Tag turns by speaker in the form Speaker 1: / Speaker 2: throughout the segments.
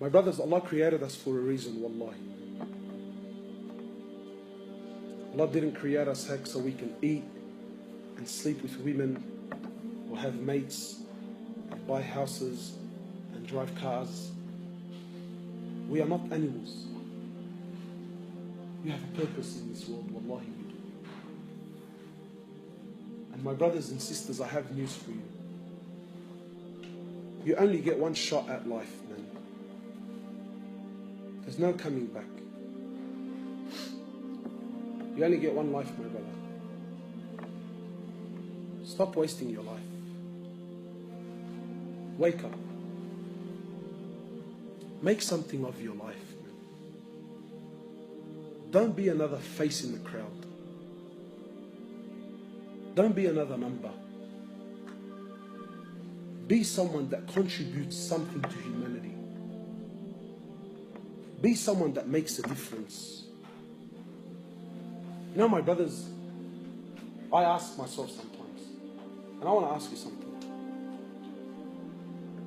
Speaker 1: My brothers, Allah created us for a reason, wallahi. Allah didn't create us heck so we can eat and sleep with women or have mates and buy houses and drive cars. We are not animals. We have a purpose in this world, wallahi we do. And my brothers and sisters, I have news for you. You only get one shot at life, man. There's no coming back. You only get one life, my brother. Stop wasting your life. Wake up. Make something of your life, man. Don't be another face in the crowd. Don't be another number. Be someone that contributes something to humanity. Be someone that makes a difference. You know, my brothers, I ask myself sometimes, and I want to ask you something.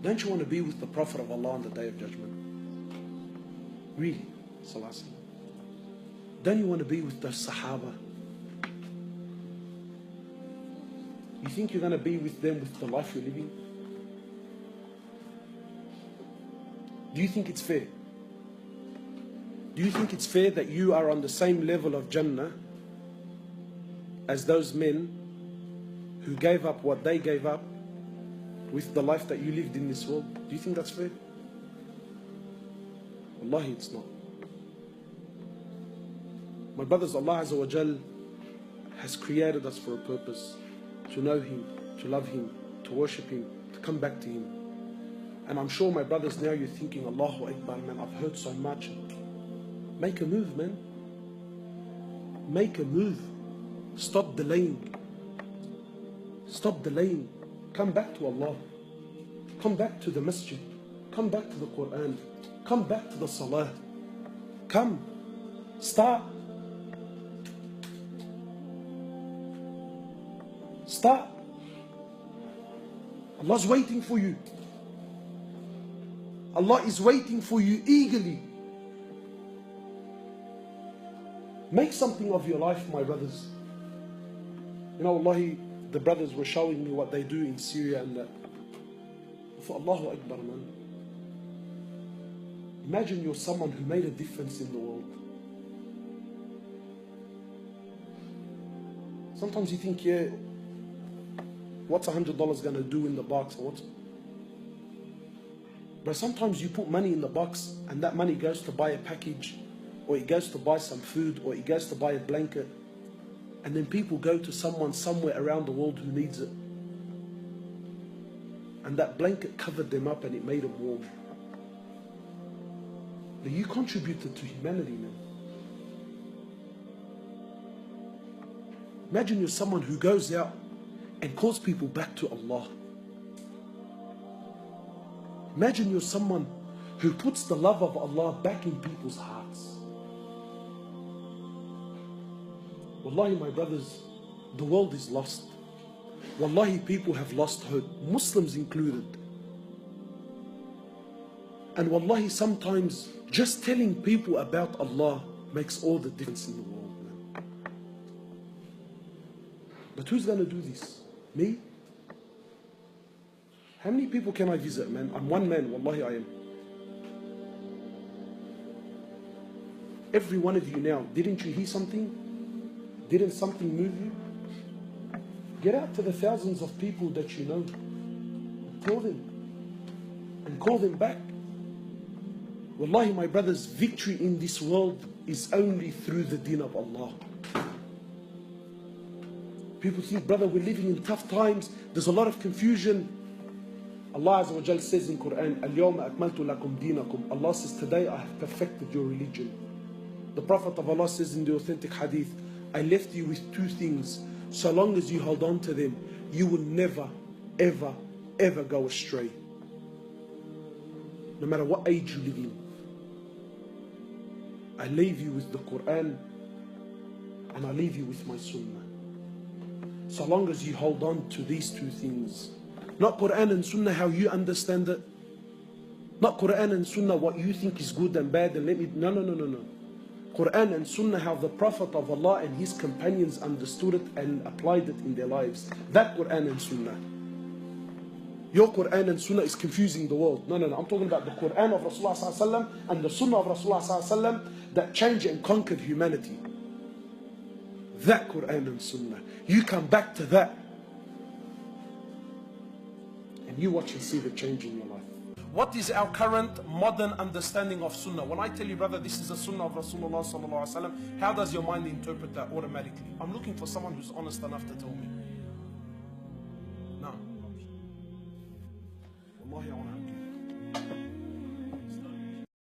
Speaker 1: Don't you want to be with the Prophet of Allah on the Day of Judgment? Really? Sallallahu. Don't you want to be with the Sahaba? You think you're going to be with them with the life you're living? Do you think it's fair? Do you think it's fair that you are on the same level of Jannah as those men who gave up what they gave up with the life that you lived in this world? Do you think that's fair? Wallahi, it's not. My brothers, Allah Azza wa Jal has created us for a purpose. To know Him, to love Him, to worship Him, to come back to Him. And I'm sure, my brothers, now you're thinking, Allahu Akbar, man, I've heard so much. Make a move, man. Make a move. Stop delaying. Stop delaying. Come back to Allah. Come back to the masjid. Come back to the Quran. Come back to the salah. Come. Start. Start. Allah's waiting for you. Allah is waiting for you eagerly. Make something of your life, my brothers. You know, Wallahi, the brothers were showing me what they do in Syria and that. I thought, Allahu Akbar, man. Imagine you're someone who made a difference in the world. Sometimes you think, yeah, what's $100 going to do in the box? Or what? But sometimes you put money in the box and that money goes to buy a package, or it goes to buy some food, or it goes to buy a blanket. And then people go to someone somewhere around the world who needs it. And that blanket covered them up and it made them warm. But you contributed to humanity, man. Imagine you're someone who goes out and calls people back to Allah. Imagine you're someone who puts the love of Allah back in people's hearts. Wallahi, my brothers, the world is lost. Wallahi, people have lost hope, Muslims included. And wallahi, sometimes just telling people about Allah makes all the difference in the world, man. But who's going to do this? Me? How many people can I visit, man? I'm one man, wallahi I am. Every one of you now, didn't you hear something? Didn't something move you? Get out to the thousands of people that you know and tell them and call them back. Wallahi, my brothers, victory in this world is only through the deen of Allah. People think, brother, we're living in tough times. There's a lot of confusion. Allah Azza wa Jal says in Quran, Al-yawma akmaltu lakum dinakum. Allah says, today I have perfected your religion. The Prophet of Allah says in the authentic hadith, I left you with two things. So long as you hold on to them, you will never, ever, ever go astray. No matter what age you live in. I leave you with the Quran and I leave you with my Sunnah. So long as you hold on to these two things. Not Quran and Sunnah how you understand it. Not Quran and Sunnah, what you think is good and bad, and let me... No, no, no, no, no. Quran and Sunnah, how the Prophet of Allah and his companions understood it and applied it in their lives. That Quran and Sunnah. Your Quran and Sunnah is confusing the world. No, no, no. I'm talking about the Quran of Rasulullah sallallahu alaihi wasallam and the Sunnah of Rasulullah sallallahu alaihi wasallam that changed and conquered humanity. That Quran and Sunnah. You come back to that. And you watch and see the change in your life. What is our current modern understanding of Sunnah? When I tell you, brother, this is the Sunnah of Rasulullah sallallahu alaihi wasallam, how does your mind interpret that automatically? I'm looking for someone who's honest enough to tell me. No. Wallahi, I want to